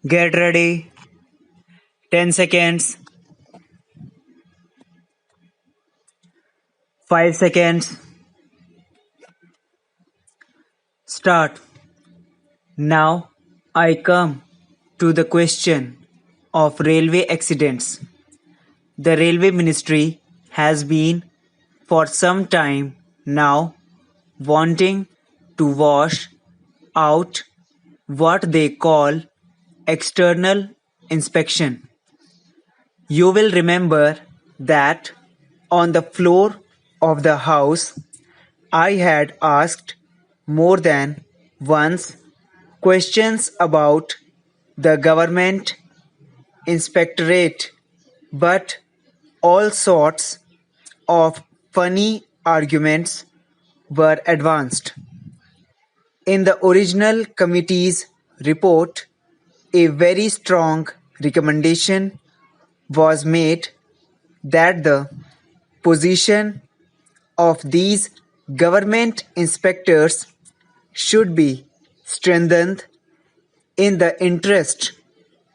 Get ready. 10 seconds. 5 seconds. Start. Now I come to the question of railway accidents. The Railway Ministry has been for some time now wanting to wash out what they call external inspection. You will remember that on the floor of the House I had asked more than once questions about the government inspectorate, but all sorts of funny arguments were advanced. In the original committee's report, a very strong recommendation was made that the position of these government inspectors should be strengthened in the interest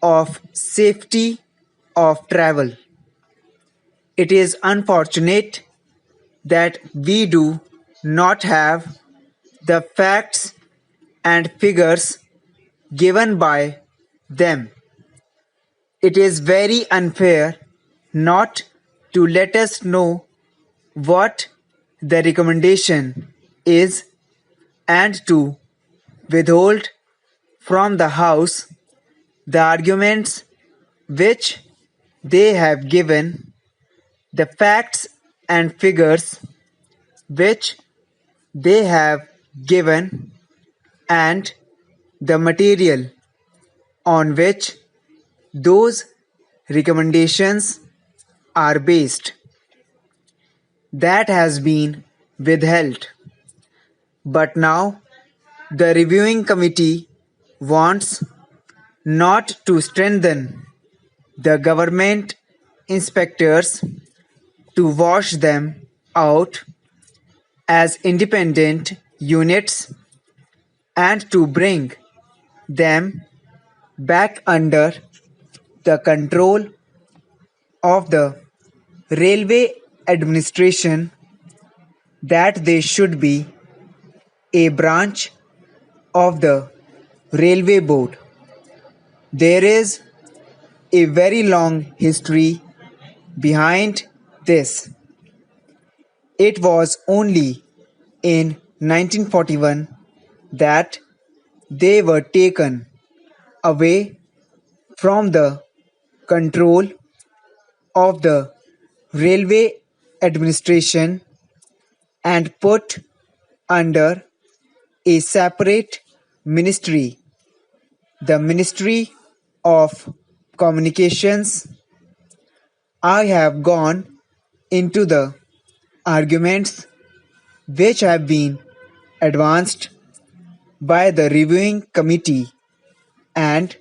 of safety of travel. It is unfortunate that we do not have the facts and figures given by them. It is very unfair not to let us know what the recommendation is and to withhold from the House the arguments which they have given, the facts and figures which they have given, and the material on which those recommendations are based. That has been withheld. But now the reviewing committee wants not to strengthen the government inspectors, to wash them out as independent units, and to bring them back under the control of the railway administration, that they should be a branch of the railway board. There is a very long history behind this. It was only in 1941 that they were taken away from the control of the railway administration and put under a separate ministry, the Ministry of Communications. I have gone into the arguments which have been advanced by the reviewing committee, and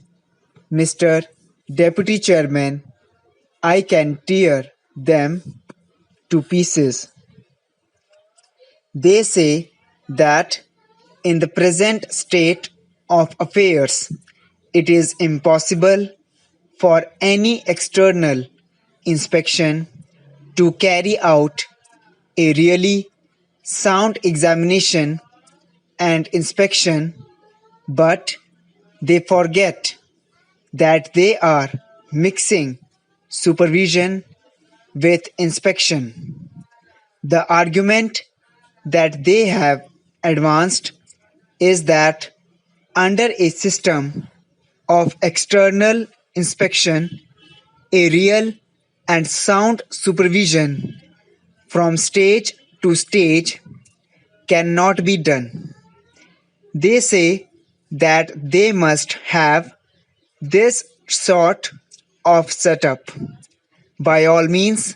Mr. Deputy Chairman, I can tear them to pieces. They say that in the present state of affairs, it is impossible for any external inspection to carry out a really sound examination and inspection, but they forget that they are mixing supervision with inspection. The argument that they have advanced is that under a system of external inspection, a real and sound supervision from stage to stage cannot be done. They say that they must have this sort of setup. By all means,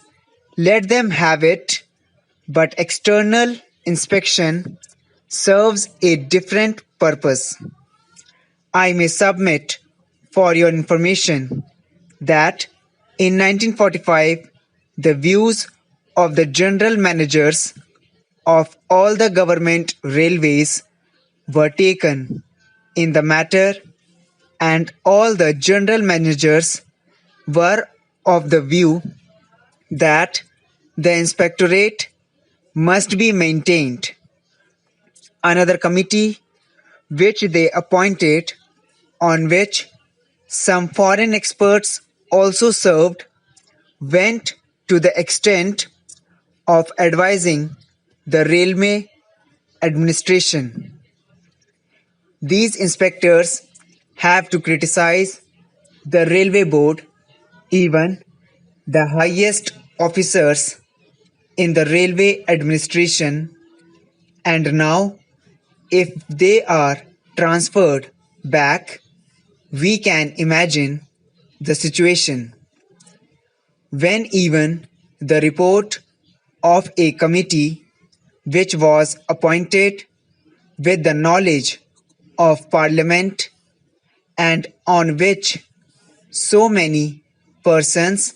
let them have it, but external inspection serves a different purpose. I may submit for your information that in 1945, the views of the general managers of all the government railways were taken in the matter, and all the general managers were of the view that the inspectorate must be maintained. Another committee which they appointed, on which some foreign experts also served, went to the extent of advising the railway administration. These inspectors have to criticize the railway board, even the highest officers in the railway administration, and now, if they are transferred back, we can imagine the situation when even the report of a committee which was appointed with the knowledge of Parliament and on which so many persons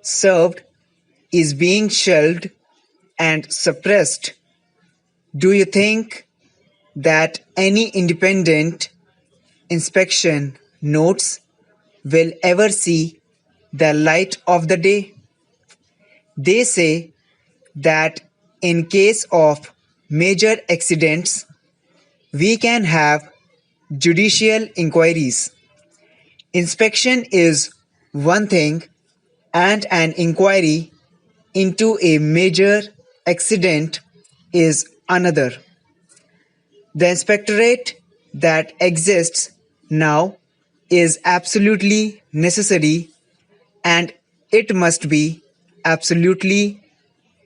served is being shelved and suppressed. Do you think that any independent inspection notes will ever see the light of the day? They say that in case of major accidents, we can have judicial inquiries. Inspection is one thing, and an inquiry into a major accident is another. The inspectorate that exists now is absolutely necessary, and it must be absolutely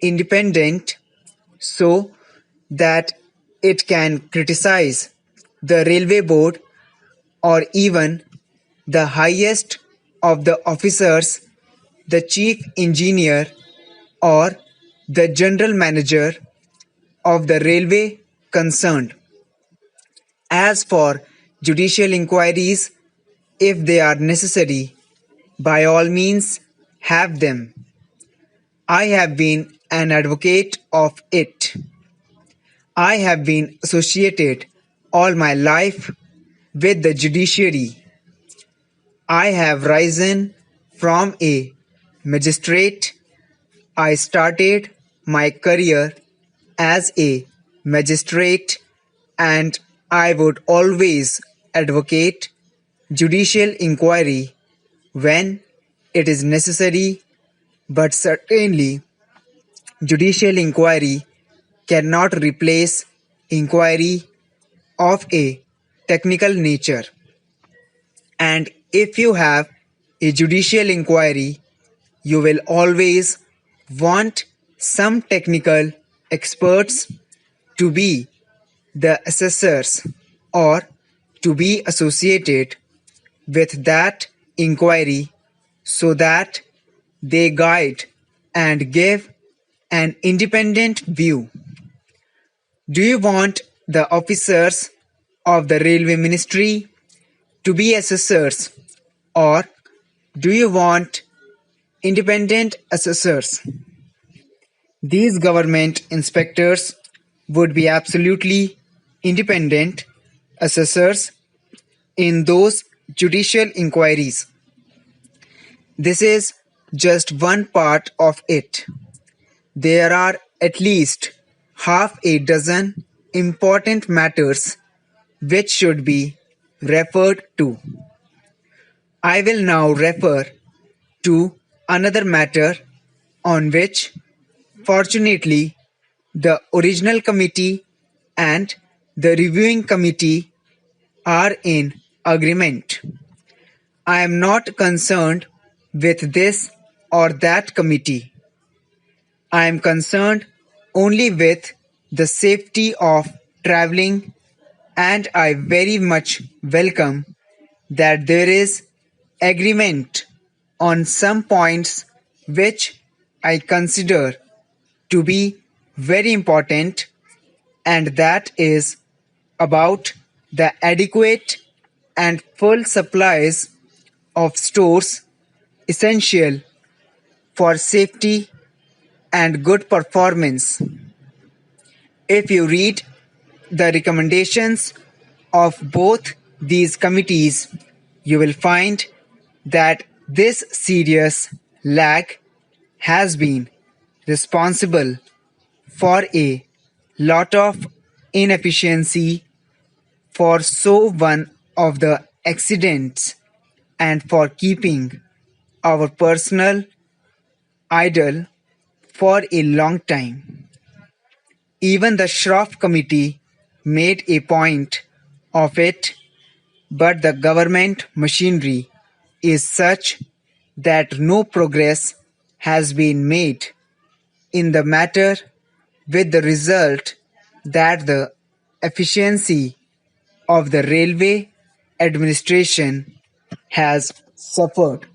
independent so that it can criticize the railway board or even the highest of the officers, the chief engineer or the general manager of the railway concerned. As for judicial inquiries, if they are necessary, by all means have them. I have been an advocate of it. I have been associated all my life with the judiciary. I have risen from a magistrate. I started my career as a magistrate, and I would always advocate judicial inquiry when it is necessary, but certainly judicial inquiry cannot replace inquiry of a technical nature. And if you have a judicial inquiry, you will always want some technical experts to be the assessors or to be associated with that inquiry so that they guide and give an independent view. Do you want the officers of the railway ministry to be assessors, or do you want independent assessors? These government inspectors would be absolutely independent assessors in those judicial inquiries. This is just one part of it. There are at least half a dozen important matters which should be referred to. I will now refer to another matter on which, fortunately, the original committee and the reviewing committee are in agreement. I am not concerned with this or that committee. I am concerned only with the safety of traveling, and I very much welcome that there is agreement on some points which I consider to be very important, and that is about the adequate and full supplies of stores essential for safety and good performance. If you read the recommendations of both these committees, you will find that this serious lag has been responsible for a lot of inefficiency for so one of the accidents and for keeping our personnel idle for a long time. Even the Shroff Committee made a point of it, but the government machinery is such that no progress has been made in the matter, with the result that the efficiency of the railway administration has suffered.